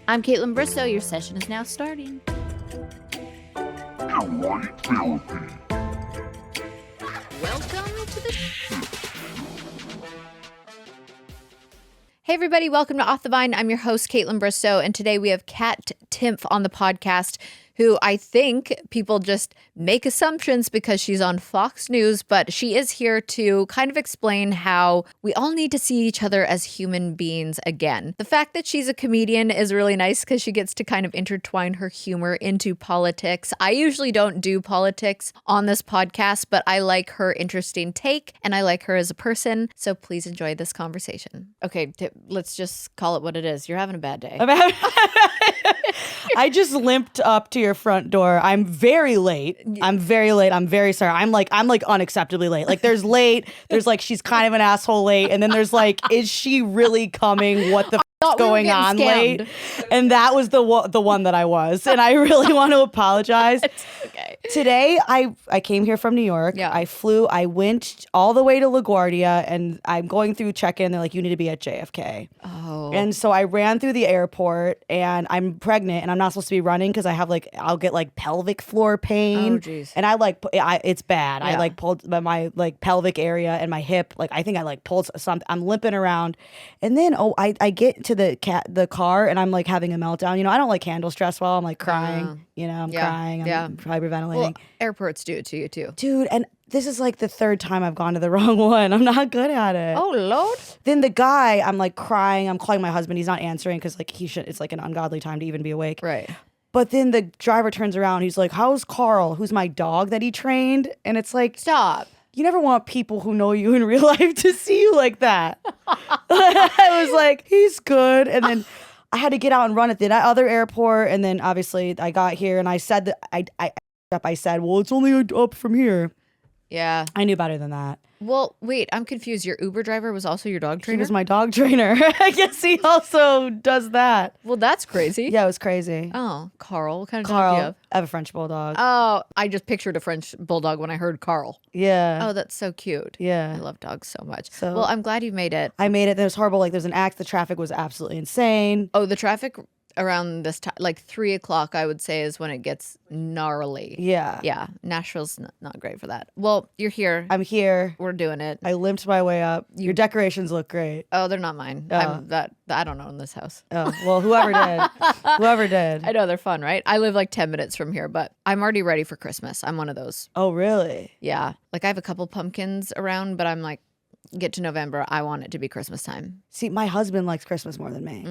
I'm Kaitlyn Bristowe. Your session is now starting. Therapy. Welcome to the Hey everybody, welcome to Off the Vine. I'm your host, Kaitlyn Bristowe, and today we have Timpf on the podcast, who I think people just make assumptions because she's on Fox News, but she is here to kind of explain how we all need to see each other as human beings again. The fact that she's a comedian is really nice because she gets to kind of intertwine her humor into politics. I usually don't do politics on this podcast, but I like her interesting take and I like her as a person, so please enjoy this conversation. Okay, let's just call it what it is. You're having a bad day. I just limped up to your front door. I'm very late. I'm very sorry. I'm like unacceptably late. Like there's late, there's like she's kind of an asshole late, and then there's like, is she really coming? What the f*** going on scammed. Late? And that was the one that I was. And I really want to apologize. It's okay. Today I came here from New York. Yeah. I went all the way to LaGuardia, and I'm going through check-in. They're like, you need to be at JFK. Oh. And so I ran through the airport, and I'm pregnant, and I'm not supposed to be running because I'll get like pelvic floor pain. Oh, geez. And it's bad. Yeah. I pulled my like pelvic area and my hip. Like I think I pulled something. I'm limping around, and then I get to the car, and I'm like having a meltdown. You know, I don't like handle stress well. I'm like crying. I'm crying. I'm hyperventilating. Well, airports do it to you too. Dude, and this is like the third time I've gone to the wrong one. I'm not good at it. Oh, Lord. Then the guy, I'm like crying. I'm calling my husband. He's not answering because like it's like an ungodly time to even be awake. Right. But then the driver turns around. He's like, how's Carl, who's my dog that he trained? And it's like, Stop. you never want people who know you in real life to see you like that. I was like, he's good. And then I had to get out and run at the other airport. And then obviously I got here and I said that I said, well, it's only up from here. Yeah. I knew better than that. Well, wait, I'm confused. Your Uber driver was also your dog trainer? He was my dog trainer. I guess he also does that. Well, that's crazy. Yeah, it was crazy. Oh, Carl. What kind of dog do you have? I have a French bulldog. Oh, I just pictured a French bulldog when I heard Carl. Yeah. Oh, that's so cute. Yeah. I love dogs so much. So, well, I'm glad you made it. I made it. There was horrible. Like, there's an act. The traffic was absolutely insane. Oh, the traffic around this time, like 3 o'clock, I would say, is when it gets gnarly. Yeah. Yeah. Nashville's not great for that. Well, you're here. I'm here. We're doing it. I limped my way up. Your decorations look great. Oh, they're not mine. Oh. I don't own this house. Oh, well, whoever did. Whoever did. I know they're fun, right? I live like 10 minutes from here, but I'm already ready for Christmas. I'm one of those. Oh, really? Yeah. Like I have a couple pumpkins around, but I'm like, get to November, I want it to be Christmas time. See, my husband likes Christmas more than me.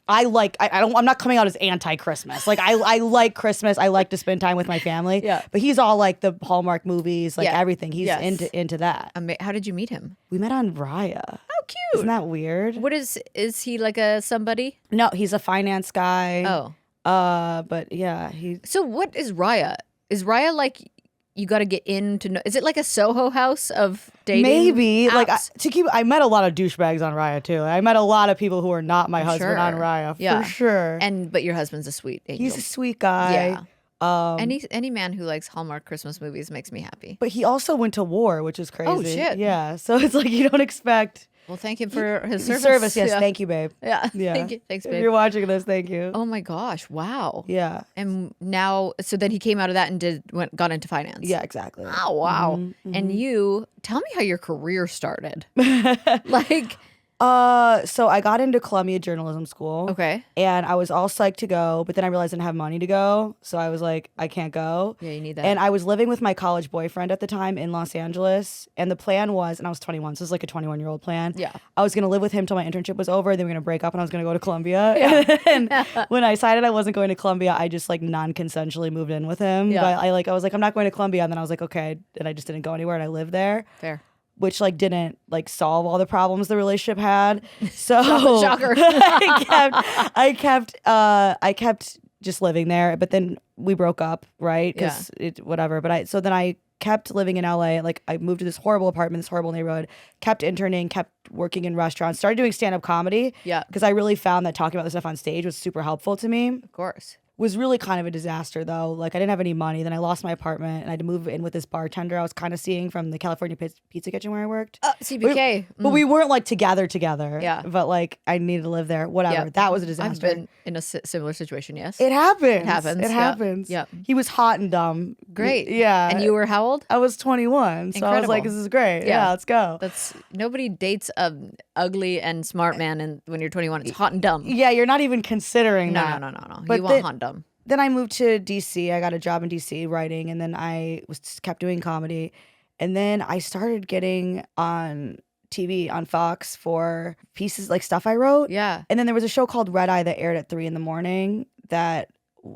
I'm not coming out as anti-Christmas. Like I like Christmas. I like to spend time with my family. Yeah. But he's all like the Hallmark movies, like everything. He's Yes. into that. How did you meet him? We met on Raya. How cute. Isn't that weird? What is he like a somebody? No, he's a finance guy. Oh. But yeah, So what is Raya? Is Raya like you got to get in to know? Is it like a Soho house of dating? maybe like apps? I met a lot of douchebags on Raya too. I met a lot of people who are not my husband Sure. on Raya Yeah. for sure. But your husband's a sweet angel. He's a sweet guy. Yeah. Any man who likes Hallmark Christmas movies makes me happy. But he also went to war, which is crazy. Oh, shit. Yeah. So it's like you don't expect Well, thank him for his service. Yes, Yeah. thank you, babe. Yeah. Yeah. Thank you. Thanks, If babe. you're watching this, thank you. Oh my gosh! Wow. Yeah. And now, so then he came out of that and got into finance. Yeah, exactly. Oh wow! And you tell me how your career started. Like, So I got into Columbia Journalism School. okay. And I was all psyched to go, but then I realized I didn't have money to go. So I was like, I can't go. Yeah, you need that. And I was living with my college boyfriend at the time in Los Angeles. And the plan was, and I was 21, so it was like a 21-year-old plan. Yeah. I was going to live with him till my internship was over. Then we were going to break up and I was going to go to Columbia. Yeah. And when I decided I wasn't going to Columbia, I just like non-consensually moved in with him. Yeah. But I was like, I'm not going to Columbia. And then I was like, okay. And I just didn't go anywhere and I lived there. Fair. Which like didn't like solve all the problems the relationship had. So Shocker. I kept just living there, but then we broke up, right? Because whatever. But then I kept living in LA. Like I moved to this horrible apartment, this horrible neighborhood, kept interning, kept working in restaurants, started doing stand-up comedy. Yeah. Because I really found that talking about this stuff on stage was super helpful to me. Of course. was really kind of a disaster, though. Like, I didn't have any money. Then I lost my apartment, and I had to move in with this bartender I was kind of seeing from the California Pizza Kitchen where I worked. CPK. But we weren't, like, together. Yeah. But, like, I needed to live there. Whatever. Yeah. That was a disaster. I've been in a similar situation, yes. It happens. It happens. Yeah. He was hot and dumb. Great. Yeah. And you were how old? I was 21. So I was like, this is great. Yeah, let's go. Nobody dates a ugly and smart man and when you're 21. It's hot and dumb. Yeah, you're not even considering that. No. But you want hot and dumb. Then I moved to DC. I got a job in DC writing, and then I kept doing comedy. And then I started getting on TV on Fox for pieces, like stuff I wrote. Yeah. And then there was a show called Red Eye that aired at 3 a.m. that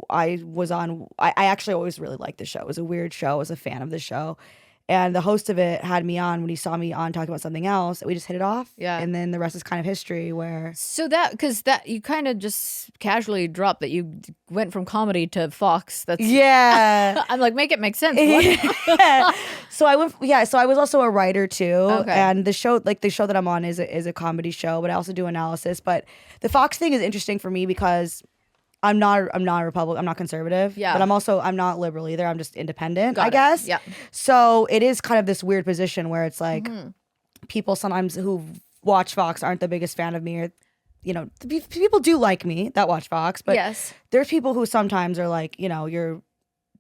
I was on. I actually always really liked the show. It was a weird show. I was a fan of the show. And the host of it had me on when he saw me on talking about something else. We just hit it off. Yeah. And then the rest is kind of history where. So because you kind of just casually dropped that you went from comedy to Fox. Yeah. I'm like, make it make sense. So I went. Yeah. So I was also a writer too. Okay. And the show that I'm on is a comedy show, but I also do analysis. But the Fox thing is interesting for me because I'm not a Republican. I'm not conservative. Yeah. But I'm not liberal either. I'm just independent, Got I it. guess. Yeah. So it is kind of this weird position where it's like people sometimes who watch Fox aren't the biggest fan of me, or people do like me that watch Fox, but yes, there's people who sometimes are like, you're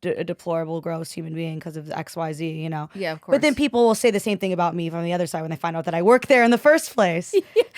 a deplorable, gross human being because of XYZ, Yeah, of course. But then people will say the same thing about me from the other side when they find out that I work there in the first place.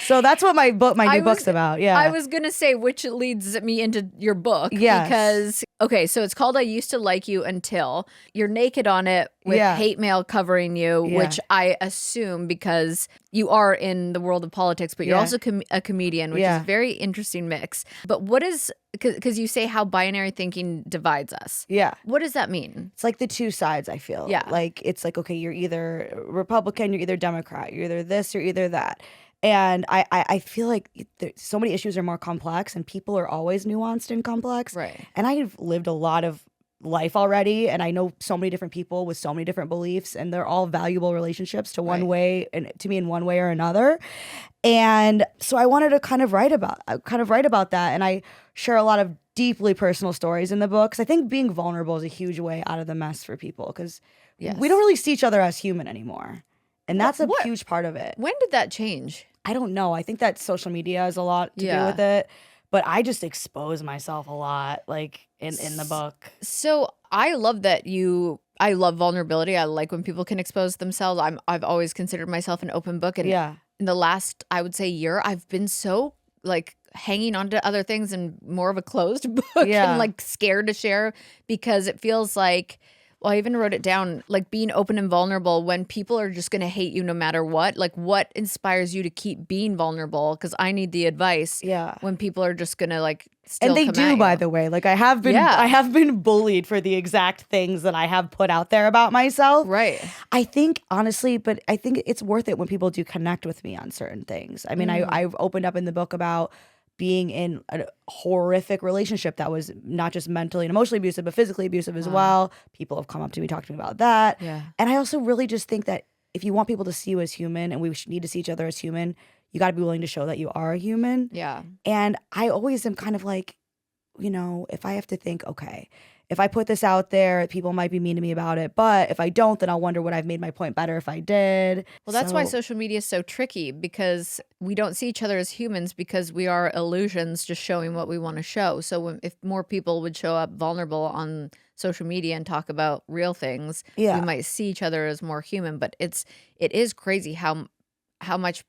So that's what my new book's about. Yeah. I was going to say, which leads me into your book. Yes. Because, okay, so it's called I Used to Like You Until. You're naked on it with hate mail covering you, which I assume because you are in the world of politics, but you're also a comedian, which is a very interesting mix. But what is, because you say how binary thinking divides us. Yeah. What does that mean? It's like the two sides, I feel. Yeah. Like, it's like, okay, you're either Republican, you're either Democrat, you're either this, you're either that. And I feel like so many issues are more complex and people are always nuanced and complex. Right. And I've lived a lot of life already, and I know so many different people with so many different beliefs, and they're all valuable relationships to one way and to me in one way or another. And so I wanted to kind of write about that, and I share a lot of deeply personal stories in the book, because I think being vulnerable is a huge way out of the mess for people, because we don't really see each other as human anymore, and that's a huge part of it. When did that change? I don't know. I think that social media has a lot to do with it. But I just expose myself a lot, like in the book. So I love that I love vulnerability. I like when people can expose themselves. I've always considered myself an open book. And in the last, I would say, year, I've been so like hanging on to other things and more of a closed book and like scared to share, because it feels like, well, I even wrote it down, like being open and vulnerable when people are just going to hate you no matter what. Like, what inspires you to keep being vulnerable? Because I need the advice when people are just going to like still and they come do, at you. by the way. Like, I have been bullied for the exact things that I have put out there about myself. Right. I think, honestly, but I think it's worth it when people do connect with me on certain things. I mean, I've opened up in the book about being in a horrific relationship that was not just mentally and emotionally abusive, but physically abusive as well. People have come up to me, talked to me about that. Yeah. And I also really just think that if you want people to see you as human, and we need to see each other as human, you got to be willing to show that you are a human. Yeah. And I always am kind of like, if I have to think, okay, if I put this out there, people might be mean to me about it. But if I don't, then I'll wonder would I've made my point better if I did. Well, that's why social media is so tricky, because we don't see each other as humans, because we are illusions just showing what we want to show. So if more people would show up vulnerable on social media and talk about real things, we might see each other as more human. But it is crazy how much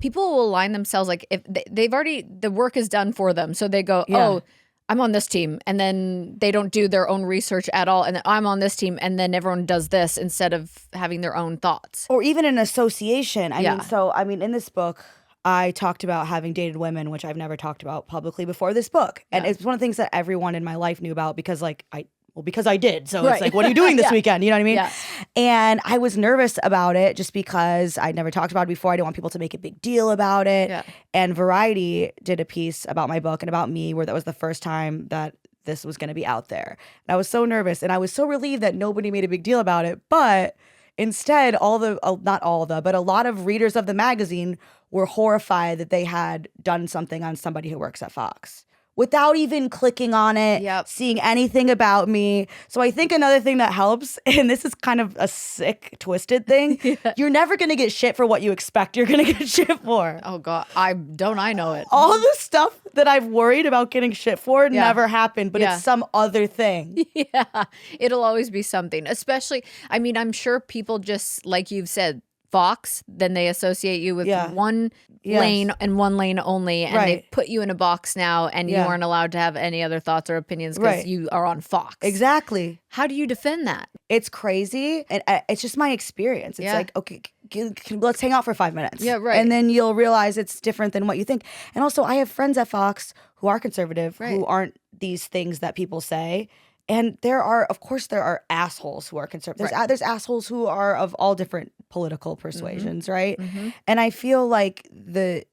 people will align themselves, like if they've already, the work is done for them. So they go, oh, I'm on this team, and then they don't do their own research at all, and I'm on this team, and then everyone does this instead of having their own thoughts. Or even an association. I mean, in this book, I talked about having dated women, which I've never talked about publicly before this book. And it's one of the things that everyone in my life knew about, because because I did. So it's like, what are you doing this weekend? You know what I mean? Yeah. And I was nervous about it just because I'd never talked about it before. I didn't want people to make a big deal about it. Yeah. And Variety did a piece about my book and about me, where that was the first time that this was going to be out there. And I was so nervous, and I was so relieved that nobody made a big deal about it. But instead, not all but a lot of readers of the magazine were horrified that they had done something on somebody who works at Fox, without even clicking on it, seeing anything about me. So I think another thing that helps, and this is kind of a sick, twisted thing, you're never going to get shit for what you expect you're going to get shit for. Oh, God. I know it. All the stuff that I've worried about getting shit for never happened, but it's some other thing. Yeah. It'll always be something. Especially, I mean, I'm sure people just, like you've said, Fox, then they associate you with one lane and one lane only, and they put you in a box now, and you aren't allowed to have any other thoughts or opinions because you are on Fox. Exactly. How do you defend that? It's crazy, and it's just my experience. It's like, okay, let's hang out for 5 minutes. Yeah, right. And then you'll realize it's different than what you think. And also, I have friends at Fox who are conservative, who aren't these things that people say. And of course, there are assholes who are conservative. There's assholes who are of all different political persuasions, right? And I feel like the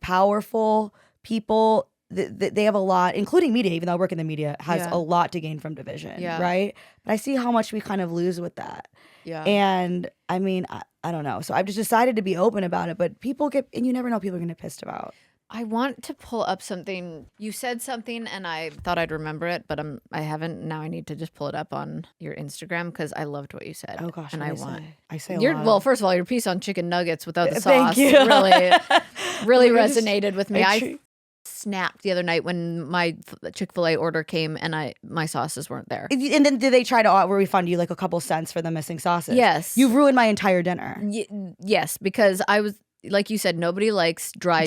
powerful people, they have a lot, including media, even though I work in the media, has a lot to gain from division, right? But I see how much we kind of lose with that. Yeah. And I mean, I don't know. So I've just decided to be open about it. But and you never know, people are going to get pissed about. I want to pull up something. You said something and I thought I'd remember it, but I haven't. Now I need to just pull it up on your Instagram because I loved what you said. Oh gosh, and I say a lot. Well, first of all, your piece on chicken nuggets without the Thank sauce you. really resonated with me. I snapped the other night when my Chick-fil-A order came and my sauces weren't there. And then did they try to refund you like a couple cents for the missing sauces? Yes. You ruined my entire dinner. Yes, because I was, like you said, nobody likes dry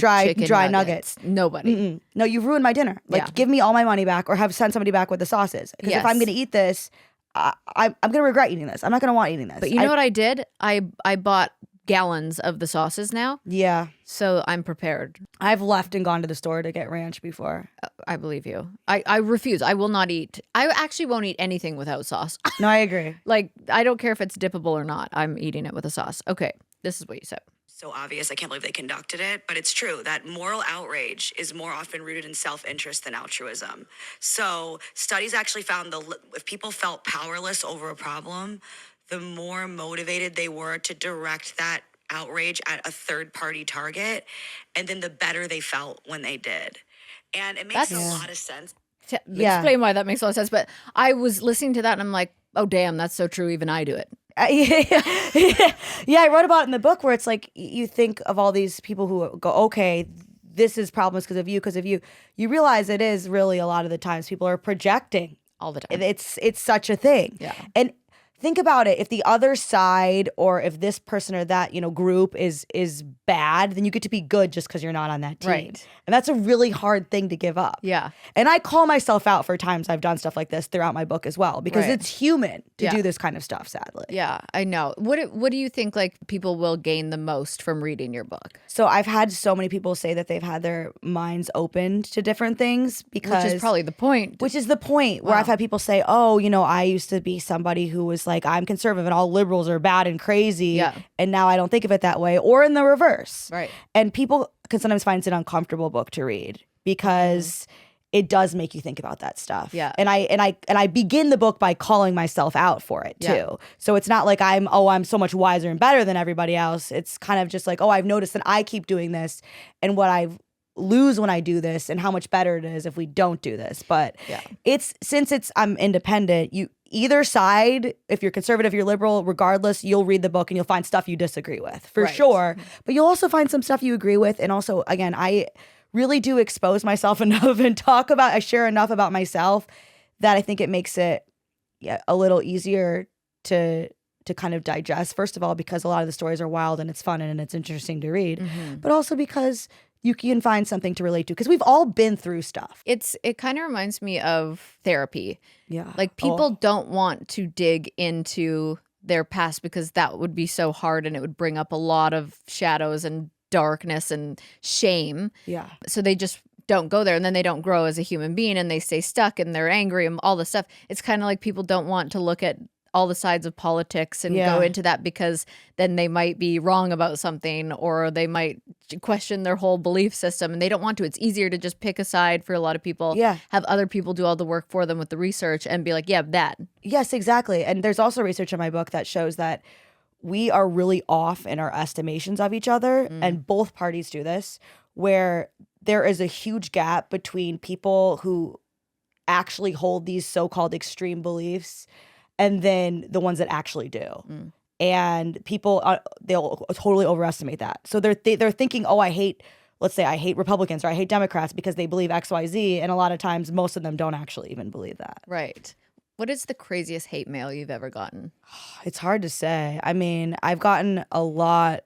nuggets. Nobody. Mm-mm. No, you ruined my dinner. Like, give me all my money back, or send somebody back with the sauces. Because if I'm going to eat this, I'm going to regret eating this. I'm not going to want eating this. But you know what I did? I bought gallons of the sauces now. Yeah. So I'm prepared. I've left and gone to the store to get ranch before. I believe you. I refuse. I will not eat. I actually won't eat anything without sauce. No, I agree. Like, I don't care if it's dippable or not. I'm eating it with a sauce. Okay. This is what you said. So obvious, I can't believe they conducted it, but it's true that moral outrage is more often rooted in self-interest than altruism. So studies actually found if people felt powerless over a problem, the more motivated they were to direct that outrage at a third-party target, and then the better they felt when they did. And it makes a lot of sense. Explain why that makes a lot of sense, but I was listening to that and I'm like, oh, damn, that's so true. Even I do it. Yeah, I wrote about it in the book where it's like you think of all these people who go, okay, this is problems because of you. You realize it is really a lot of the times people are projecting all the time. It's such a thing. Yeah. And think about it. If the other side or if this person or that, group is bad, then you get to be good just because you're not on that team. Right. And that's a really hard thing to give up. Yeah. And I call myself out for times I've done stuff like this throughout my book as well, because it's human to do this kind of stuff, sadly. Yeah, I know. What do you think like people will gain the most from reading your book? So I've had so many people say that they've had their minds opened to different things because... Which is probably the point. Which is the point where I've had people say, oh, I used to be somebody who was like, I'm conservative and all liberals are bad and crazy. Yeah. And now I don't think of it that way. Or in the reverse. Right. And people can sometimes find it's an uncomfortable book to read because it does make you think about that stuff. Yeah. And I begin the book by calling myself out for it too. Yeah. So it's not like I'm so much wiser and better than everybody else. It's kind of just like, I've noticed that I keep doing this and what I lose when I do this and how much better it is if we don't do this. But I'm independent, either side, if you're conservative, you're liberal, regardless, you'll read the book and you'll find stuff you disagree with, for sure. But you'll also find some stuff you agree with. And also, again, I really do expose myself enough and I share enough about myself that I think it makes it a little easier to kind of digest, first of all, because a lot of the stories are wild and it's fun and it's interesting to read, but also because you can find something to relate to, because we've all been through stuff. It kind of reminds me of therapy. Yeah. Like people don't want to dig into their past because that would be so hard and it would bring up a lot of shadows and darkness and shame. Yeah. So they just don't go there, and then they don't grow as a human being and they stay stuck and they're angry and all this stuff. It's kind of like people don't want to look at all the sides of politics and go into that because then they might be wrong about something or they might question their whole belief system, and they don't want to. It's easier to just pick a side for a lot of people, have other people do all the work for them with the research and be like, that. Yes, exactly. And there's also research in my book that shows that we are really off in our estimations of each other, and both parties do this, where there is a huge gap between people who actually hold these so-called extreme beliefs and then the ones that actually do. And people, they'll totally overestimate that. So they're thinking, oh, let's say I hate Republicans or I hate Democrats because they believe X, Y, Z. And a lot of times, most of them don't actually even believe that. Right. What is the craziest hate mail you've ever gotten? It's hard to say. I mean, I've gotten a lot.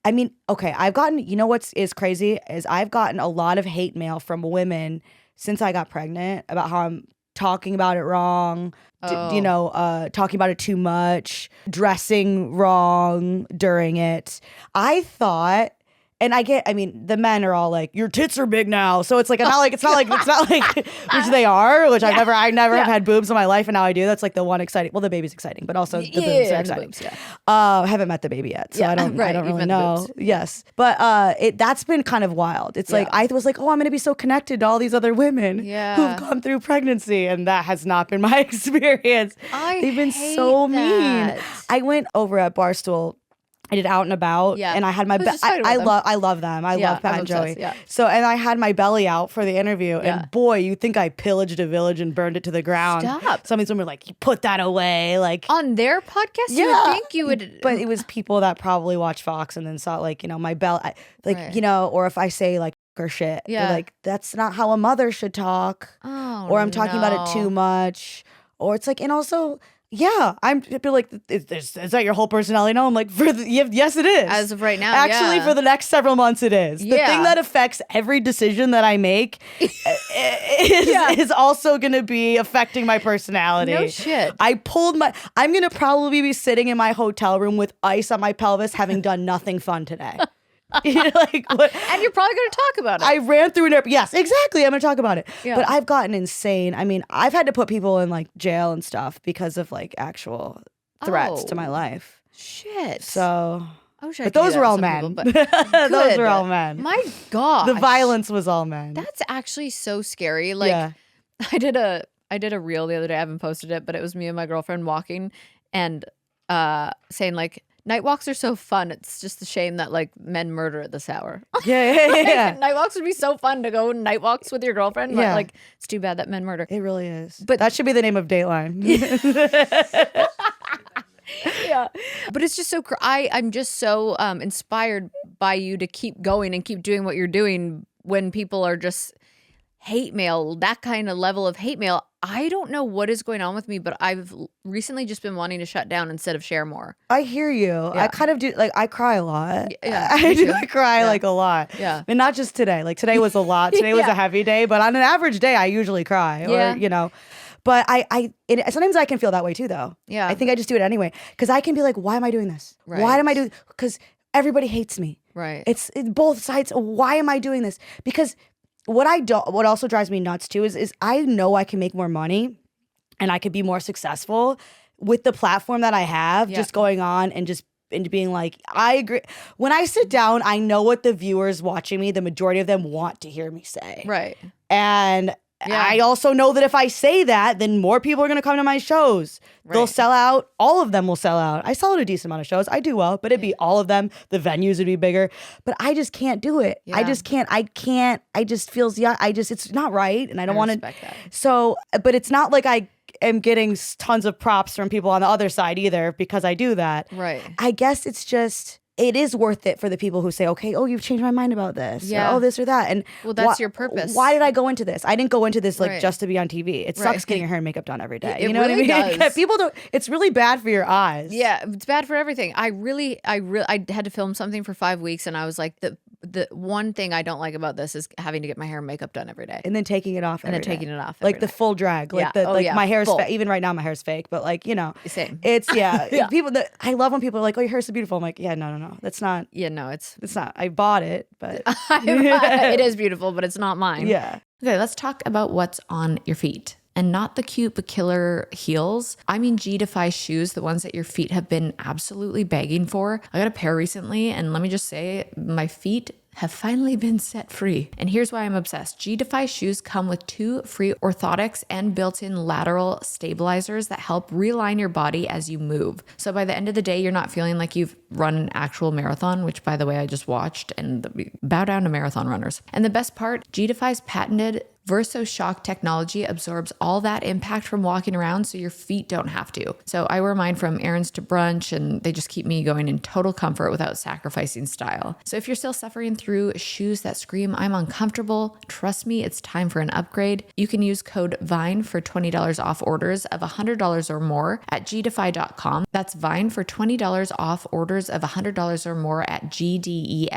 I mean, okay, you know what is crazy is I've gotten a lot of hate mail from women since I got pregnant about how I'm talking about it wrong, talking about it too much, dressing wrong during it. I thought, and the men are all like, your tits are big now. So it's like, it's not like, which they are, which I never have had boobs in my life. And now I do. That's like the one exciting, well, the baby's exciting, but also the boobs are exciting. I haven't met the baby yet. So I don't really know. Yes. But that's been kind of wild. It's like, I was like, oh, I'm going to be so connected to all these other women who've gone through pregnancy. And that has not been my experience. They've been so mean. I went over at Barstowe. I did Out and About, and I had my I love them. I love Pat and Joey. So, and I had my belly out for the interview, and boy, you think I pillaged a village and burned it to the ground. Stop. Some of these women were like, you put that away, like on their podcast. You would think you would, but it was people that probably watch Fox and then saw like my belly, or if I say like or shit, they're like, that's not how a mother should talk, or I'm talking about it too much, or it's like, and also. Yeah, I'm like, is that your whole personality? No, I'm like, yes, it is. As of right now, actually, for the next several months, it is. The thing that affects every decision that I make is also going to be affecting my personality. No shit. I'm going to probably be sitting in my hotel room with ice on my pelvis, having done nothing fun today. And you're probably going to talk about it. I ran through an airport. Yes, exactly. I'm going to talk about it. Yeah. But I've gotten insane. I mean, I've had to put people in like jail and stuff because of like actual threats to my life. Shit. So, but those were all men. Those were all men. My God. The violence was all men. That's actually so scary. Like, I did a reel the other day. I haven't posted it, but it was me and my girlfriend walking and saying like, night walks are so fun. It's just a shame that like men murder at this hour. Yeah. Night walks would be so fun to go night walks with your girlfriend. But like, it's too bad that men murder. It really is. But that should be the name of Dateline. But it's just so. I'm just so inspired by you to keep going and keep doing what you're doing when people are just hate mail, that kind of level of hate mail. I don't know what is going on with me, but I've recently just been wanting to shut down instead of share more. I hear you. I kind of do. Like, I cry a lot. I cry like a lot. Yeah. And not just today. Like, today was a lot. Today was a heavy day. But on an average day, I usually cry. Or, But sometimes I can feel that way too, though. Yeah. I think I just do it anyway. Because I can be like, why am I doing this? Right. Why am I doing? Because everybody hates me. Right. It's both sides. Why am I doing this? Because what also drives me nuts too is I know I can make more money and I could be more successful with the platform that I have, just going on and being like, I agree. When I sit down, I know what the viewers watching me, the majority of them want to hear me say. Right. And I also know that if I say that, then more people are going to come to my shows. Right. They'll sell out. All of them will sell out. I sell out a decent amount of shows. I do well, but it'd be all of them. The venues would be bigger. But I just can't do it. Yeah. I just can't. I just feels, it's not right. And I don't want to. So, but it's not like I am getting tons of props from people on the other side either because I do that. Right. I guess it's just. It is worth it for the people who say, okay, you've changed my mind about this. Yeah. Or, this or that. And that's your purpose. Why did I go into this? I didn't go into this just to be on TV. It sucks getting your hair and makeup done every day. You know really what I mean? Does. People don't, it's really bad for your eyes. Yeah, it's bad for everything. I had to film something for 5 weeks and I was like, the one thing I don't like about this is having to get my hair and makeup done every day. And then taking it off every day. Taking it off like the full drag. Like my hair's even right now my hair's fake, but like, Same. It's people I love when people are like, oh, your hair's so beautiful. I'm like, yeah, no. That's not. Yeah, no, it's not. I bought it, but it is beautiful, but it's not mine. Yeah. Okay, let's talk about what's on your feet. And not the cute but killer heels. I mean Defy shoes, the ones that your feet have been absolutely begging for. I got a pair recently, and let me just say, my feet have finally been set free. And here's why I'm obsessed. Defy shoes come with 2 free orthotics and built-in lateral stabilizers that help realign your body as you move. So by the end of the day, you're not feeling like you've run an actual marathon, which by the way, I just watched, and bow down to marathon runners. And the best part, Defy's patented VersoShock technology absorbs all that impact from walking around so your feet don't have to. So I wear mine from errands to brunch, and they just keep me going in total comfort without sacrificing style. So if you're still suffering through shoes that scream, I'm uncomfortable, trust me, it's time for an upgrade. You can use code VINE for $20 off orders of $100 or more at gdefy.com. That's VINE for $20 off orders of $100 or more at gdefy.com.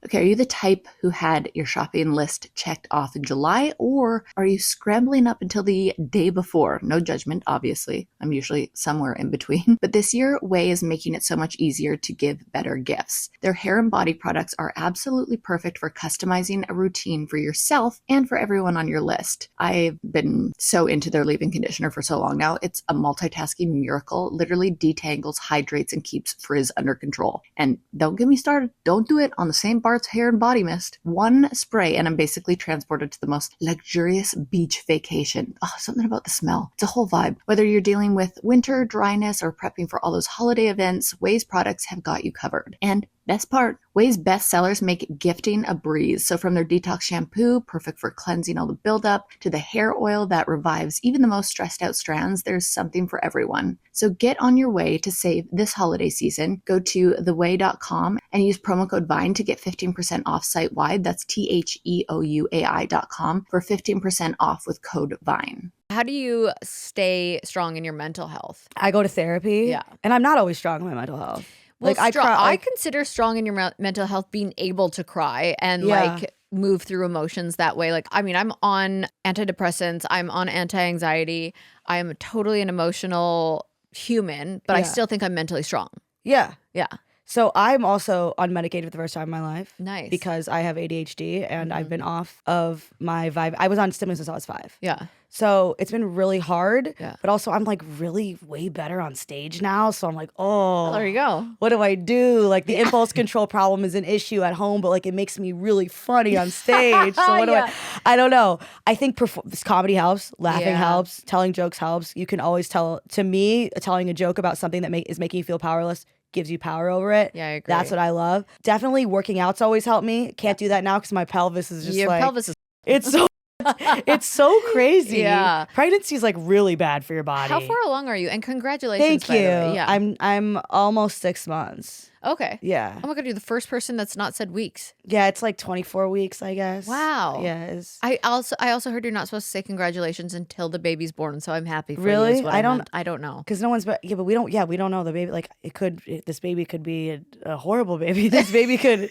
Okay, are you the type who had your shopping list checked off in July, or are you scrambling up until the day before? No judgment, obviously. I'm usually somewhere in between. But this year, Ouai is making it so much easier to give better gifts. Their hair and body products are absolutely perfect for customizing a routine for yourself and for everyone on your list. I've been so into their leave-in conditioner for so long now. It's a multitasking miracle, literally detangles, hydrates, and keeps frizz under control. And don't get me started. Don't do it on the same bar hair and body mist. One spray and I'm basically transported to the most luxurious beach vacation. Oh, something about the smell. It's a whole vibe. Whether you're dealing with winter dryness or prepping for all those holiday events, Ouai's products have got you covered. And best part, Ouai's best sellers make gifting a breeze. So from their detox shampoo, perfect for cleansing all the buildup, to the hair oil that revives even the most stressed out strands, there's something for everyone. So get on your way to save this holiday season. Go to theouai.com and use promo code VINE to get 15% off site-wide. That's THEOUAI.com for 15% off with code VINE. How do you stay strong in your mental health? I go to therapy. Yeah. And I'm not always strong in my mental health. Well, I cry. I consider strong in your mental health being able to cry and like move through emotions that way. Like, I mean, I'm on antidepressants, I'm on anti-anxiety, I'm totally an emotional human, but I still think I'm mentally strong. Yeah. Yeah. So I'm also unmedicated for the first time in my life. Nice. Because I have ADHD and I've been off of my vibe. I was on stimulants since I was 5. Yeah. So it's been really hard. Yeah. But also I'm like really way better on stage now. So I'm like, oh, there you go. What do I do? Like the impulse control problem is an issue at home, but like it makes me really funny on stage. So what do I don't know. I think comedy helps, laughing helps, telling jokes helps. You can always tell, to me, telling a joke about something that is making you feel powerless gives you power over it. Yeah, I agree. That's what I love. Definitely working out's always helped me. Can't do that now because my pelvis is just Your pelvis is it's so it's so crazy. Yeah. Pregnancy is like really bad for your body. How far along are you? And congratulations. Thank by the you. way. Yeah. I'm almost 6 months. Okay. Yeah. Oh my God, you're the first person that's not said weeks. Yeah, it's like 24 weeks, I guess. Wow. Yeah. I also heard you're not supposed to say congratulations until the baby's born, so I'm happy for you. Really? Is what I don't know. Because no one's, but we don't know the baby. Like this baby could be a horrible baby. This baby could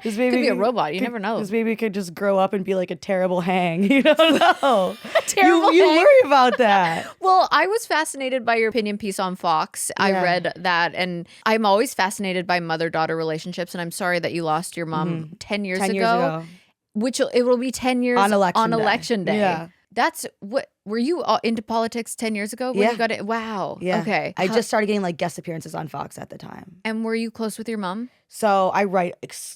be a robot. You never know. This baby could just grow up and be like a terrible hang. You don't know. Terrible you hang? worry about that. Well, I was fascinated by your opinion piece on Fox. I read that, and I'm always fascinated by mother-daughter relationships, and I'm sorry that you lost your mom 10 years ago. Which it will be 10 years on election day. Yeah. That's what, were you into politics 10 years ago when you got it? Wow. Yeah. Okay. I just started getting like guest appearances on Fox at the time. And were you close with your mom? So I write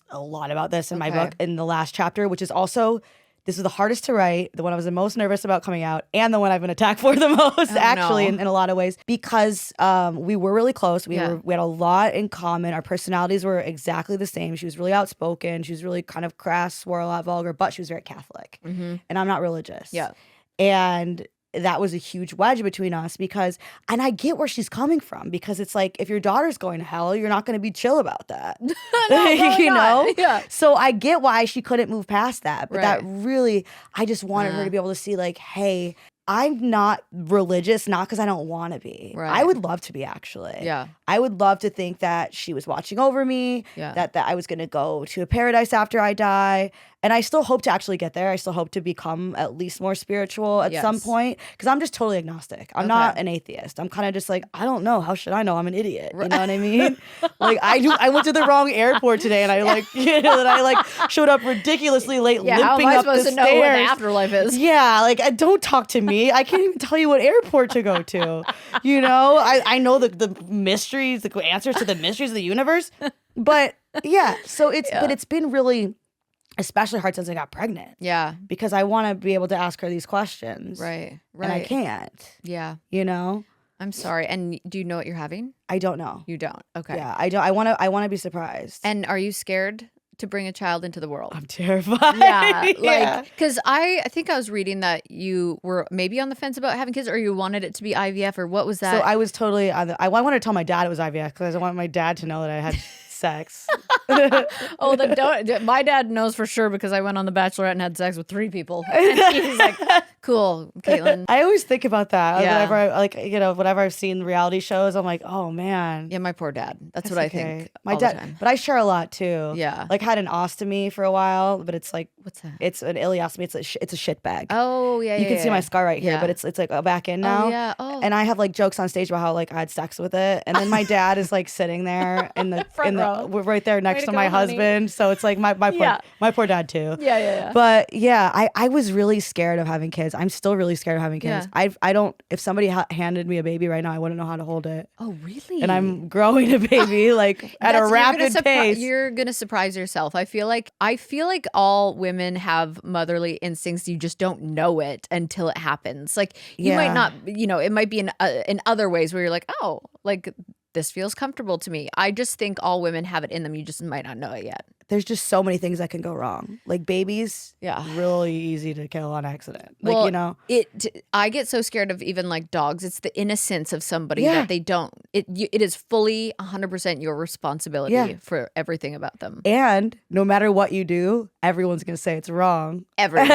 a lot about this in my book, in the last chapter, which is also, this is the hardest to write, the one I was the most nervous about coming out, and the one I've been attacked for the most, in a lot of ways, because we were really close. We had a lot in common. Our personalities were exactly the same. She was really outspoken. She was really kind of crass, swore a lot, vulgar, but she was very Catholic. And I'm not religious. Yeah. And that was a huge wedge between us and I get where she's coming from, because it's like, if your daughter's going to hell, you're not going to be chill about that. You know? Yeah. So I get why she couldn't move past that. But that really, I just wanted her to be able to see like, hey, I'm not religious, not because I don't want to be. Right. I would love to be, actually. Yeah. I would love to think that she was watching over me, that I was going to go to a paradise after I die. And I still hope to actually get there. I still hope to become at least more spiritual at some point, because I'm just totally agnostic. I'm not an atheist. I'm kind of just like, I don't know. How should I know? I'm an idiot. You know what I mean? Like I went to the wrong airport today, and I showed up ridiculously late, limping how am I up supposed the to know what the stairs. afterlife is? Yeah, like don't talk to me. I can't even tell you what airport to go to. You know, I know the mysteries, the answers to the mysteries of the universe, but Yeah. So but it's been really especially hard since I got pregnant. Yeah. Because I want to be able to ask her these questions. Right. And I can't. Yeah. You know? I'm sorry. And do you know what you're having? I don't know. You don't. Okay. Yeah, I don't. I want to be surprised. And are you scared to bring a child into the world? I'm terrified. Yeah, Yeah. like because I think I was reading that you were maybe on the fence about having kids, or you wanted it to be IVF, or what was that? So I was totally. I wanted to tell my dad it was IVF because I want my dad to know that I had sex. Oh, then don't. My dad knows for sure because I went on The Bachelorette and had sex with 3 people, and he's like, "Cool, Kaitlyn." I always think about that. Yeah. Whenever I've seen reality shows, I'm like, oh man. Yeah, my poor dad. That's what I think. My all dad, the time. but I share a lot too. Yeah. Like had an ostomy for a while, but it's like What's that? it's an ileostomy. It's a shit bag. Oh yeah, You can see my scar right here, Yeah. but it's like back in now. Oh yeah. Oh. And I have like jokes on stage about how like I had sex with it, and then my dad is like sitting there in the Front row. we're right there next Way to to my go, honey. husband. So it's like my Yeah. poor dad too. Yeah. But yeah, I was really scared of having kids. I'm still really scared of having kids. Yeah. I don't. If somebody handed me a baby right now, I wouldn't know how to hold it. Oh really? And I'm growing a baby like at a You're rapid gonna pace. You're gonna surprise yourself. I feel like all women have motherly instincts. You just don't know it until it happens. Like you might Yeah. not, it might be in other ways where you're like, oh, like this feels comfortable to me. I just think all women have it in them. You just might not know it yet. There's just so many things that can go wrong. Like babies, Yeah. really easy to kill on accident. Like Well, I get so scared of even like dogs. It's the innocence of somebody Yeah. that they don't. It is fully 100% your responsibility Yeah. for everything about them. And no matter what you do, everyone's gonna say it's wrong. Everyone.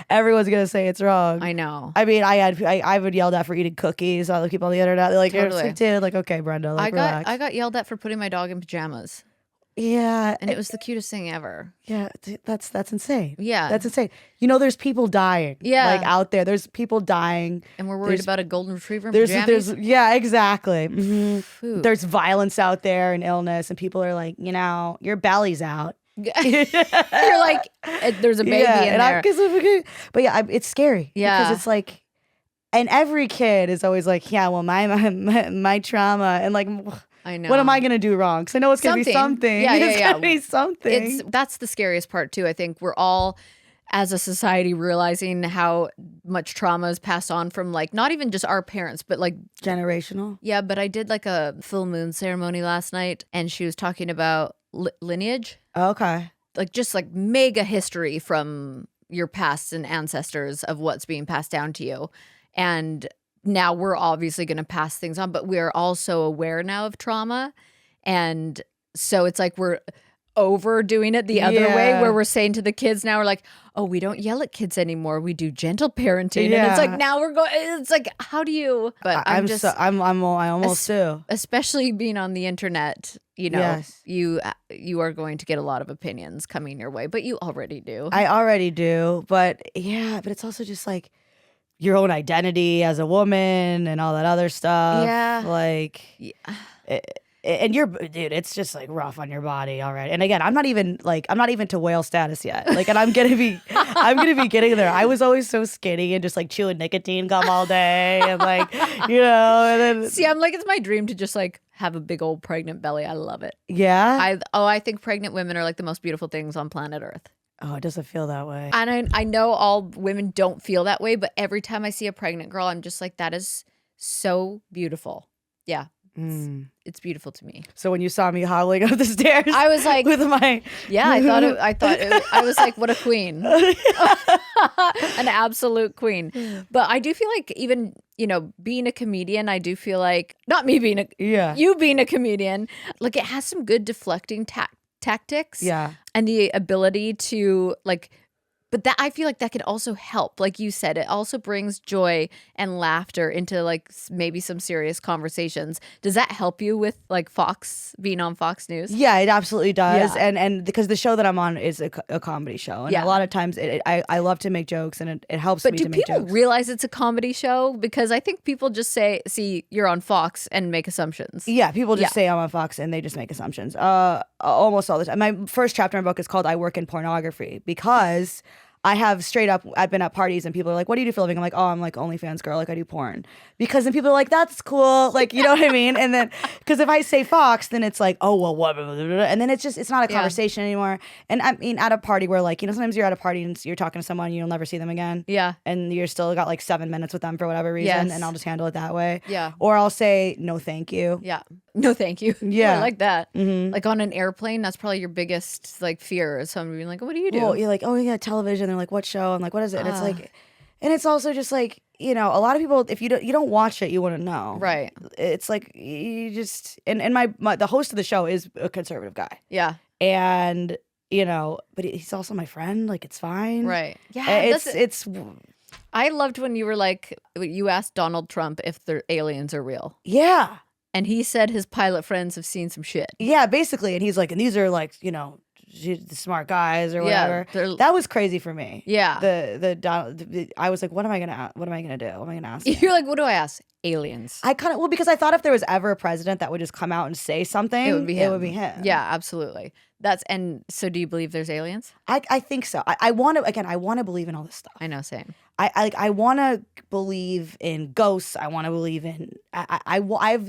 everyone's gonna say it's wrong. I know. I mean, I would yelled at for eating cookies. Other people on the internet, they're like, Totally. "You're dude." Like, okay, Brenda, like, relax. I got yelled at for putting my dog in pajamas, yeah, and it was the cutest thing ever. yeah, that's insane. Yeah. That's insane. There's people dying. Yeah. like out there. There's people dying. And we're worried about a golden retriever in There's pajamas. yeah, exactly. Mhm. Phew. There's violence out there and illness, and people are like, your belly's out. You're like, there's a baby in there. But yeah, it's scary. Yeah. because it's like, and every kid is always like, yeah, well, my trauma, and like, I know. what am I gonna do wrong? Because I know it's gonna be something. Yeah, It's gonna be something. That's the scariest part too. I think we're all, as a society, realizing how much trauma is passed on from like not even just our parents, but like generational. yeah. But I did like a full moon ceremony last night, and she was talking about lineage, Okay. like just like mega history from your past and ancestors of what's being passed down to you. And now we're obviously going to pass things on, but we're also aware now of trauma. And so it's like we're overdoing it the other way, Yeah. where we're saying to the kids now, we're like, oh, we don't yell at kids anymore. We do gentle parenting. And Yeah. it's like now we're going, it's like, how do you? But I almost do. especially being on the internet, Yes. you are going to get a lot of opinions coming your way, but you already do. I already do, but yeah, but it's also just like your own identity as a woman and all that other stuff. Yeah. Like, and dude, it's just like rough on your body already. And again, I'm not even to whale status yet. Like, and I'm gonna be getting there. I was always so skinny and just like chewing nicotine gum all day and like, and then See, I'm like, it's my dream to just like have a big old pregnant belly. I love it. yeah. I think pregnant women are like the most beautiful things on planet Earth. Oh, it doesn't feel that way. And I know all women don't feel that way, but every time I see a pregnant girl, I'm just like, that is so beautiful. Yeah. It's beautiful to me. So when you saw me hobbling up the stairs, I was like, with my yeah, I was like, what a queen. An absolute queen. But I do feel like even, being a comedian, I do feel like, not me being you being a comedian, like it has some good deflecting tactics. Yeah. And the ability to like, but that I feel like that could also help. Like you said, it also brings joy and laughter into like maybe some serious conversations. Does that help you with like being on Fox News? Yeah, it absolutely does. Yeah. And because the show that I'm on is a comedy show. And Yeah. a lot of times I love to make jokes, and it helps But me do to make people jokes. realize it's a comedy show? Because I think people just see you're on Fox and make assumptions. Yeah, people just Yeah. say I'm on Fox and they just make assumptions. Almost all the time. My first chapter in my book is called I Work in Pornography, because I have straight up, I've been at parties and people are like, what do you do for a living? I'm like, oh, I'm like OnlyFans girl. Like I do porn. Because then people are like, that's cool. Like, you know what I mean? And then, because if I say Fox, then it's like, oh, well, what? And then it's not a conversation anymore. And I mean, at a party where like, sometimes you're at a party and you're talking to someone, you'll never see them again. Yeah. And you're still got like 7 minutes with them for whatever reason. And I'll just handle it that way. Yeah. Or I'll say, no, thank you. Yeah. No, thank you. Yeah. I like that. Like on an airplane, that's probably your biggest like fear is someone being like, what do you do? Well, you're like, oh, yeah, television. They're like, what show? I'm like, what is it? And it's like, and it's also just like, a lot of people, if you don't watch it, you wouldn't know. Right. It's like, you just, and the host of the show is a conservative guy. Yeah. And, but he's also my friend. Like, it's fine. Right. Yeah. It's. I loved when you were like, you asked Donald Trump if the aliens are real. Yeah. And he said his pilot friends have seen some shit. Yeah, basically. And he's like, and these are like, the smart guys or whatever. That was crazy for me. Yeah. I was like, what am I gonna do? What am I gonna ask him? You're like, what do I ask? Aliens. Because I thought if there was ever a president that would just come out and say something, it would be him. Yeah, absolutely. And so do you believe there's aliens? I think so. I want to believe in all this stuff. I know, same. I want to believe in ghosts. I want to believe in. I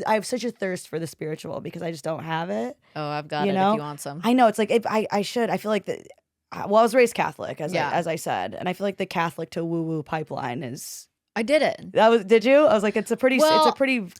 have such a thirst for the spiritual because I just don't have it. Oh, I've got it. If you want some, I know. It's like I should. I feel like that. Well, I was raised Catholic, as I said, and I feel like the Catholic to woo woo pipeline is. I did it. Did you? I was like, it's a pretty.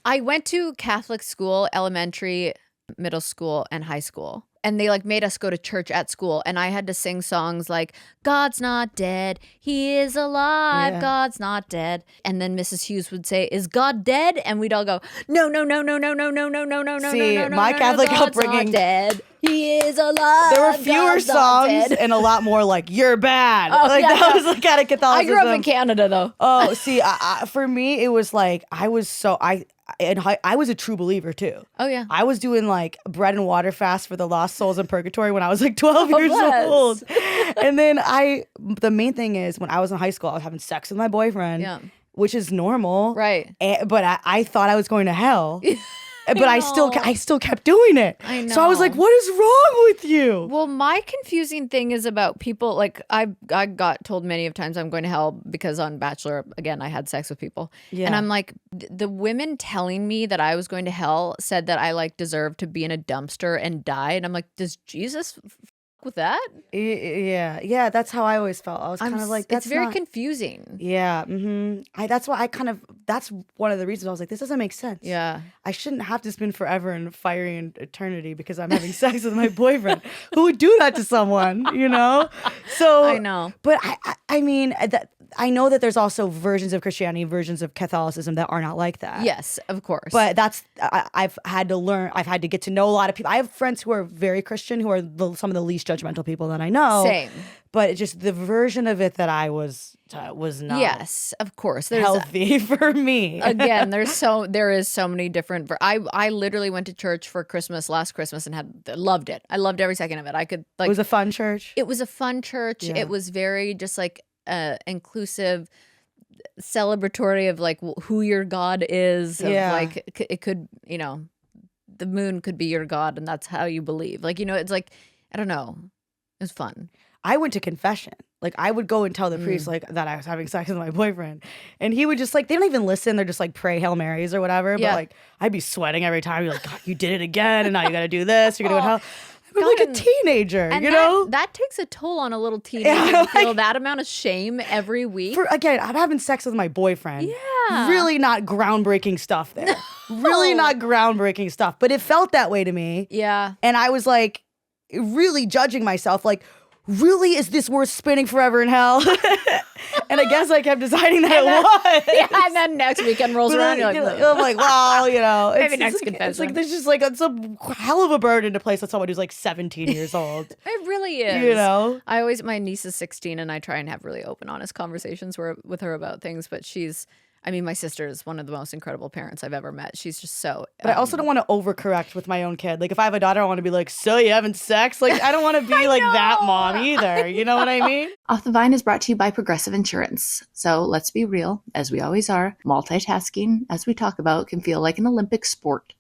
I went to Catholic school, elementary, middle school, and high school. And they like made us go to church at school. And I had to sing songs like, God's not dead. He is alive. Yeah. God's not dead. And then Mrs. Hughes would say, is God dead? And we'd all go, no, no, no, no, no, no, no, no, no, no, no. See, my Catholic upbringing. God's not dead. He is alive. There were fewer songs and a lot more like, you're bad. That was like out of Catholicism. I grew up in Canada though. Oh, see, for me, it was like, I was a true believer too. Oh yeah. I was doing like bread and water fast for the lost souls in purgatory when I was like 12 years old. And then the main thing is when I was in high school, I was having sex with my boyfriend, which is normal. Right. But I thought I was going to hell. But I still kept doing it. I know. So I was like, what is wrong with you? Well, my confusing thing is about people, like I got told many of times I'm going to hell because on Bachelor, again, I had sex with people. Yeah. And I'm like, the women telling me that I was going to hell said that I like deserved to be in a dumpster and die. And I'm like, does Jesus with that? Yeah, that's how I always felt. I was kind of like, it's very confusing. Yeah, that's why that's one of the reasons I was like, this doesn't make sense. Yeah, I shouldn't have to spend forever in fiery eternity because I'm having sex with my boyfriend. Who would do that to someone? So I know, but I mean that. I know that there's also versions of Christianity, versions of Catholicism that are not like that. Yes, of course. But I've had to learn, I've had to get to know a lot of people. I have friends who are very Christian, who are some of the least judgmental people that I know. Same. But it's just the version of it that I was not. Yes, of course. There's healthy for me. Again, there is so many different. I literally went to church for Christmas last Christmas and loved it. I loved every second of it. It was a fun church. It was a fun church. Yeah. It was very just like inclusive, celebratory of like who your God is. Like it could, the moon could be your God, and that's how you believe. Like it's like I don't know. It was fun. I went to confession. Like I would go and tell the priest like that I was having sex with my boyfriend, and he would just like they don't even listen. They're just like pray Hail Marys or whatever. But like I'd be sweating every time. You're like, God, you did it again, and now you got to do this. You're gonna go to hell. I'm like a teenager, and that takes a toll on a little teenager to feel that amount of shame every week. Again, I'm having sex with my boyfriend. Yeah. Really not groundbreaking stuff there. Really not groundbreaking stuff. But it felt that way to me. Yeah. And I was like really judging myself like, really, is this worth spinning forever in hell? And I guess I kept deciding that it was. Yeah, and then next weekend rolls around. You're like, I'm like, well, maybe next confession. It's like there's just like it's a hell of a burden to place on someone who's like 17 years old. It really is. My niece is 16, and I try and have really open, honest conversations with her about things. But my sister is one of the most incredible parents I've ever met. She's just so. But I also don't want to overcorrect with my own kid. Like if I have a daughter, I want to be like, so you having sex? Like I don't want to be like that mom either. You know what I mean? Off the Vine is brought to you by Progressive Insurance. So let's be real, as we always are. Multitasking, as we talk about, can feel like an Olympic sport.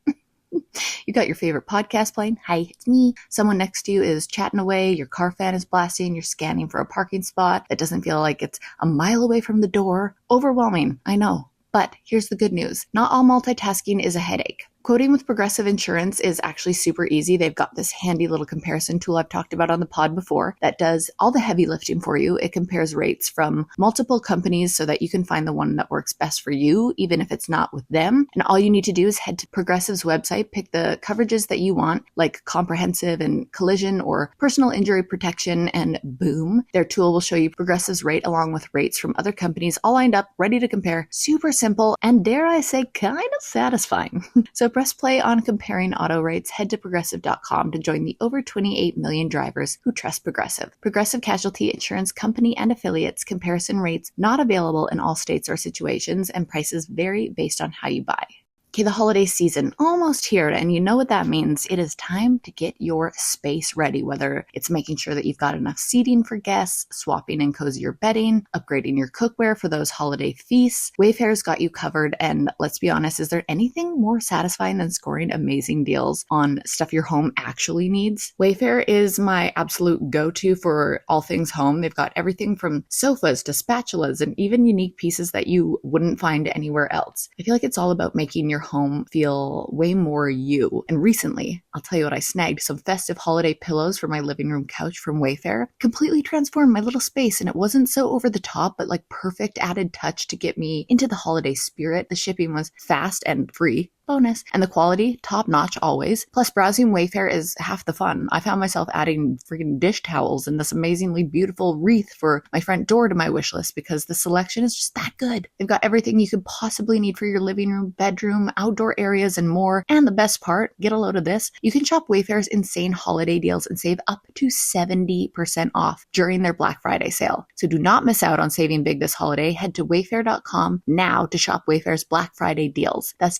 You got your favorite podcast playing. Hi, it's me. Someone next to you is chatting away. Your car fan is blasting. You're scanning for a parking spot that doesn't feel like it's a mile away from the door. Overwhelming, I know. But here's the good news. Not all multitasking is a headache. Quoting with Progressive Insurance is actually super easy. They've got this handy little comparison tool I've talked about on the pod before that does all the heavy lifting for you. It compares rates from multiple companies so that you can find the one that works best for you, even if it's not with them. And all you need to do is head to Progressive's website, pick the coverages that you want, like comprehensive and collision or personal injury protection, and boom, their tool will show you Progressive's rate along with rates from other companies all lined up, ready to compare. Super simple and, dare I say, kind of satisfying. So press play on comparing auto rates. Head to progressive.com to join the over 28 million drivers who trust Progressive. Progressive Casualty Insurance Company and affiliates. Comparison rates not available in all states or situations, and prices vary based on how you buy. Okay, the holiday season almost here, and you know what that means. It is time to get your space ready, whether it's making sure that you've got enough seating for guests, swapping and cozier bedding, upgrading your cookware for those holiday feasts. Wayfair's got you covered, and let's be honest, is there anything more satisfying than scoring amazing deals on stuff your home actually needs? Wayfair is my absolute go-to for all things home. They've got everything from sofas to spatulas and even unique pieces that you wouldn't find anywhere else. I feel like it's all about making your home feel way more you. And recently, I'll tell you what I snagged, some festive holiday pillows for my living room couch from Wayfair. Completely transformed my little space, and it wasn't so over the top, but like perfect added touch to get me into the holiday spirit. The shipping was fast and free. Bonus. And the quality, top notch always. Plus, browsing Wayfair is half the fun. I found myself adding freaking dish towels and this amazingly beautiful wreath for my front door to my wish list because the selection is just that good. They've got everything you could possibly need for your living room, bedroom, outdoor areas, and more. And the best part, get a load of this, you can shop Wayfair's insane holiday deals and save up to 70% off during their Black Friday sale. So do not miss out on saving big this holiday. Head to wayfair.com now to shop Wayfair's Black Friday deals. That's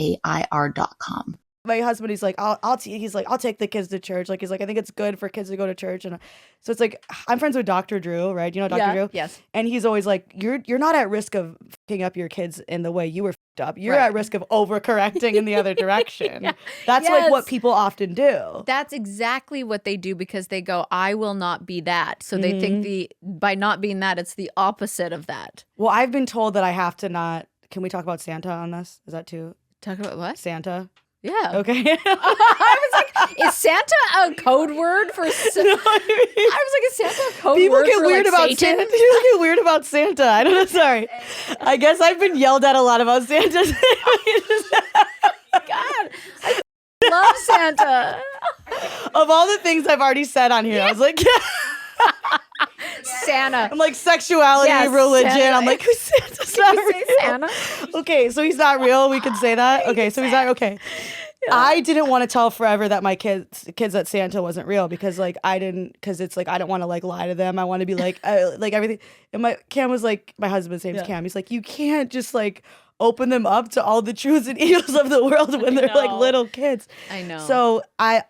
WAYFAIR.com. My husband, he's like, I'll take the kids to church. Like, he's like, I think it's good for kids to go to church. And so it's like, I'm friends with Dr. Drew, right? You know Dr. Drew? Yes. And he's always like, you're not at risk of fucking up your kids in the way you were fucked up. You're Right. at risk of overcorrecting in the other direction. Yeah. That's Yes. like what people often do. That's exactly what they do because they go, I will not be that. So they think by not being that, it's the opposite of that. Well, I've been told that I have to not. Can we talk about Santa on this? Is that too? Talk about what? Santa? Yeah. Okay. I was like, is Santa a code word for? I was like, is Santa a code People word get for weird like about Satan? Santa. People get weird about Santa. I don't know. Sorry. I guess I've been yelled at a lot about Santa. God, I love Santa. Of all the things I've already said on here, I was like, Santa. I'm like sexuality, Yes, religion. Santa. I'm like, Santa's not you say real. Santa? Okay, so he's not real. We can say that. Okay, so he's not okay. I didn't want to tell forever that my kids that Santa wasn't real because because it's like I don't want to like lie to them. I want to be like everything. And Cam was like, my husband's name's Cam. He's like, you can't just like open them up to all the truths and evils of the world when they're like little kids. I know. So I've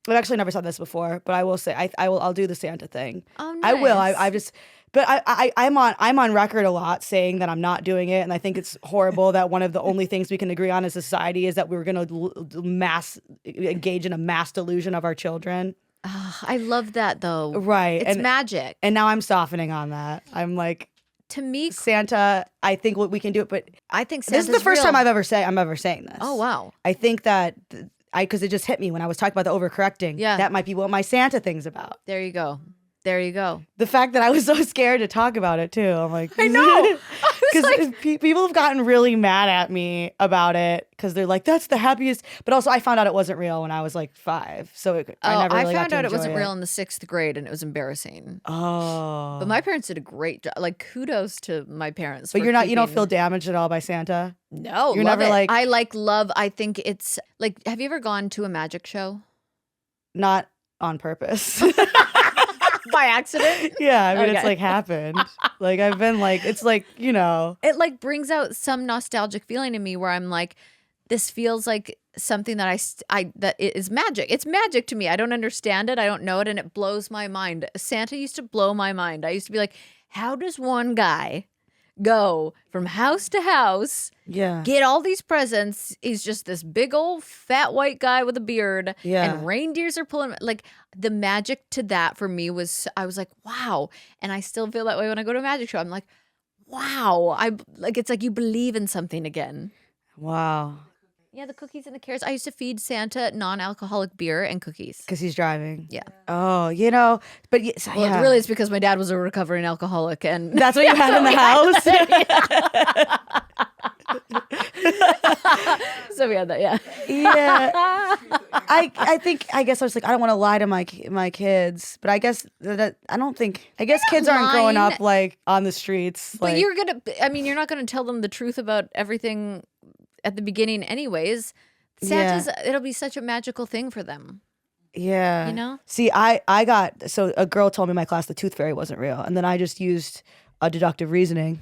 actually never said this before, but I will say I'll do the Santa thing. Oh, I will. nice. I just. But I'm on record a lot saying that I'm not doing it, and I think it's horrible that one of the only things we can agree on as society is that we're going to engage in a mass delusion of our children. I love that though. Right. It's magic. And now I'm softening on that. I'm like, To me, Santa, I think we can do it, but I think Santa's this is the first real. time I'm ever saying this. Oh, wow. I think that because it just hit me when I was talking about the overcorrecting. Yeah. That might be what my Santa thing's about. There you go. There you go. The fact that I was so scared to talk about it too. I'm like, I know. Because people have gotten really mad at me about it because they're like, that's the happiest. But also, I found out it wasn't real when I was like 5. So I never really got found to out it enjoy wasn't real in the 6th grade, and it was embarrassing. Oh. But my parents did a great job. Like, kudos to my parents. But for you don't feel keeping- damaged at all by Santa? No, You're love never it. like- I love. I think it's like. Have you ever gone to a magic show Not on purpose. by accident? Yeah, I mean, Okay. it's like happened. Like I've been like, it's like, It like brings out some nostalgic feeling in me where I'm like, this feels like something that that it is magic. It's magic to me. I don't understand it. I don't know it, and it blows my mind. Santa used to blow my mind. I used to be like, how does one guy go from house to house, Yeah. get all these presents. He's just this big old fat white guy with a beard, Yeah. and reindeers are pulling. Like the magic to that for me was, I was like, wow. And I still feel that way when I go to a magic show. I'm like, wow. It's like you believe in something again. Wow. Yeah, the cookies and the carrots. I used to feed Santa non-alcoholic beer and cookies. Because he's driving. Yeah. Oh, but Well, really, it's because my dad was a recovering alcoholic, and that's what you had in the house. So we had that. Yeah. Yeah. I guess I was like, I don't want to lie to my kids, but I guess I guess kids aren't growing up like on the streets. But you're not gonna tell them the truth about everything at the beginning anyways. Santa's, it'll be such a magical thing for them. Yeah. You know? See, so a girl told me in my class the tooth fairy wasn't real. And then I just used a deductive reasoning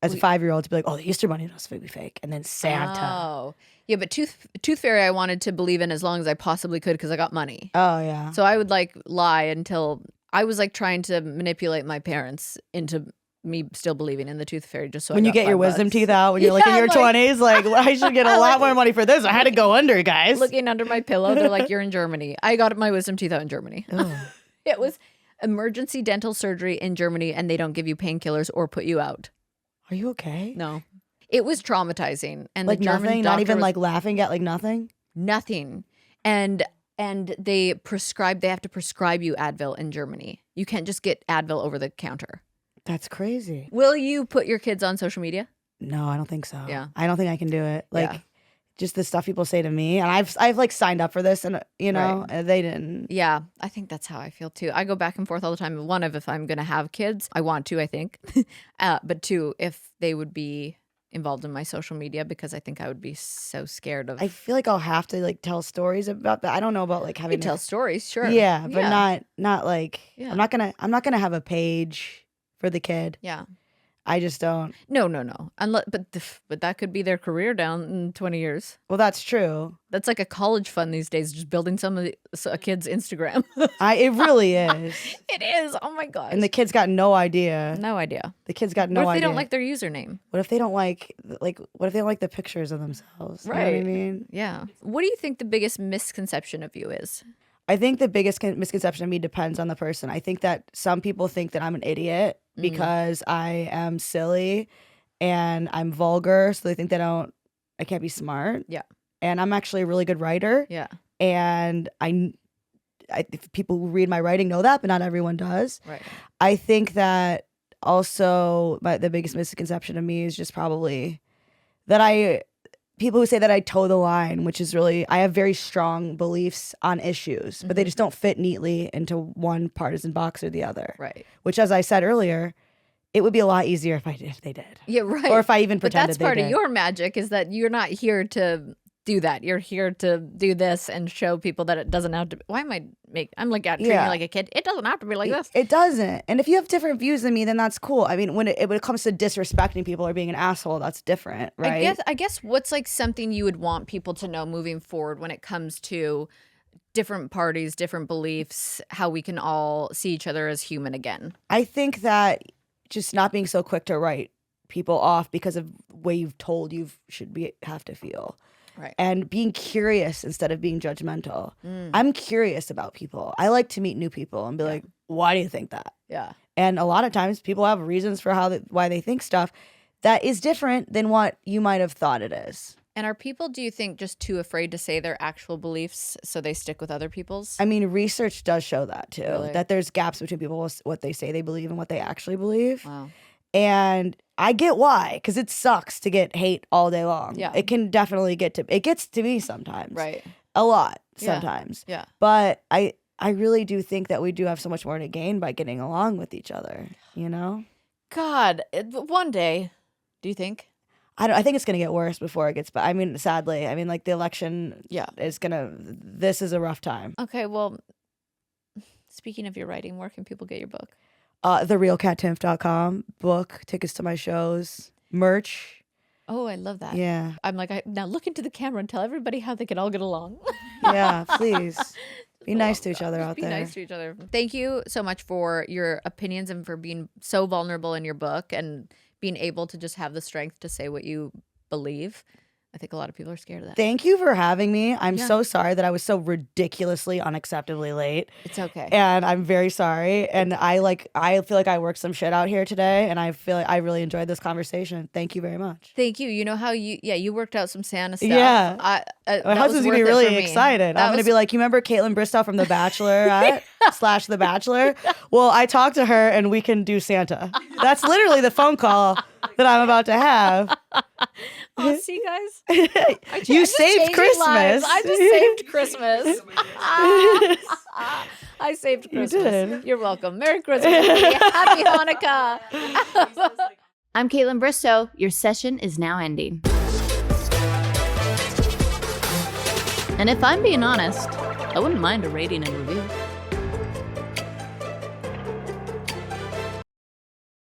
as a 5-year-old to be like, oh, the Easter Bunny must be fake. And then Santa. Oh. Yeah, but tooth fairy I wanted to believe in as long as I possibly could because I got money. Oh, yeah. So I would lie until I was like trying to manipulate my parents into me still believing in the tooth fairy just so when I you got get your $5. wisdom teeth out when you're like in your 20s, like I should get a lot more money for this. I had to go under, guys. Looking under my pillow, they're like, you're in Germany. I got my wisdom teeth out in Germany. Oh. It was emergency dental surgery in Germany, and they don't give you painkillers or put you out. Are you okay? No. It was traumatizing. And like the German nothing, not even was, like laughing at like nothing. Nothing. And they have to prescribe you Advil in Germany. You can't just get Advil over the counter. That's crazy. Will you put your kids on social media? No, I don't think so. Yeah. I don't think I can do it. Like Yeah. just the stuff people say to me, and I've like signed up for this, and Right. they didn't. Yeah, I think that's how I feel too. I go back and forth all the time. One, if I'm going to have kids, I want to, I think. But two, if they would be involved in my social media, because I think I would be so scared of. I feel like I'll have to like tell stories about that. I don't know about like You having can tell stories, sure. Yeah, but not like Yeah. I'm not gonna have a page for the kid. Yeah. I just don't. No. But that could be their career down in 20 years. Well, that's true. That's like a college fund these days, just building a kid's Instagram. It really is. It is. Oh my gosh. And the kid's got no idea. No idea. The kid's got no What if they idea. don't like their username? What if they don't like what if they don't like the pictures of themselves? You know what I Right. mean? Yeah. What do you think the biggest misconception of you is? I think the biggest misconception of me depends on the person. I think that some people think that I'm an idiot because I am silly and I'm vulgar, so they think I can't be smart. Yeah. And I'm actually a really good writer. Yeah. And people who read my writing know that, but not everyone does. Right. I think that also the biggest misconception of me is just probably that people who say that I toe the line, which is really, I have very strong beliefs on issues, but they just don't fit neatly into one partisan box or the other. Right. Which, as I said earlier, it would be a lot easier if they did. Yeah, right. Or if I even But pretended that's they part did. of your magic, is that you're not here to do that. You're here to do this and show people that it doesn't have to be. Why am I'm like treating you like a kid. It doesn't have to be like this. It doesn't. And if you have different views than me, then that's cool. I mean, when it comes to disrespecting people or being an asshole, that's different, right? I guess what's like something you would want people to know moving forward when it comes to different parties, different beliefs, how we can all see each other as human again. I think that just not being so quick to write people off because of the way you've told have to feel. Right. And being curious instead of being judgmental. I'm curious about people. I like to meet new people and be like, why do you think that? Yeah. And a lot of times people have reasons for why they think stuff that is different than what you might have thought it is. And are people, do you think, just too afraid to say their actual beliefs so they stick with other people's? I mean, research does show that too, Really? that there's gaps between people, what they say they believe and what they actually believe. Wow. And I get why, because it sucks to get hate all day long. Yeah. It can definitely it gets to me sometimes. Right. A lot Yeah. sometimes. Yeah. But I really do think that we do have so much more to gain by getting along with each other, you know? God, one day, do you think? I think it's going to get worse before it gets better. I mean, sadly, like the election Yeah. this is a rough time. Okay, well, speaking of your writing, where can people get your book? TheRealCatTimpf.com, book, tickets to my shows, merch. Oh, I love that. Yeah. I'm like, now look into the camera and tell everybody how they can all get along. Yeah, please. Be nice to each other Just out be there. nice to each other. Thank you so much for your opinions and for being so vulnerable in your book and being able to just have the strength to say what you believe. I think a lot of people are scared of that. Thank you for having me. I'm Yeah. so sorry that I was so ridiculously, unacceptably late. It's okay. And I'm very sorry. And I feel like I worked some shit out here today, and I feel like I really enjoyed this conversation. Thank you very much. Thank you. You know how you worked out some Santa stuff. Yeah. that My was husband's gonna be worth it for really me. excited. That I'm gonna was- be like, you remember Kaitlyn Bristowe from The Bachelorette / The Bachelor? Well, I talked to her, and we can do Santa. That's literally the phone call that I'm about to have. Oh, see, guys, You I'm just saved changing Christmas. lives. I just saved Christmas. I saved Christmas. did. You're welcome. Merry Christmas, everybody. Happy Hanukkah. I'm Kaitlyn Bristowe. Your session is now ending. And if I'm being honest, I wouldn't mind a rating and review.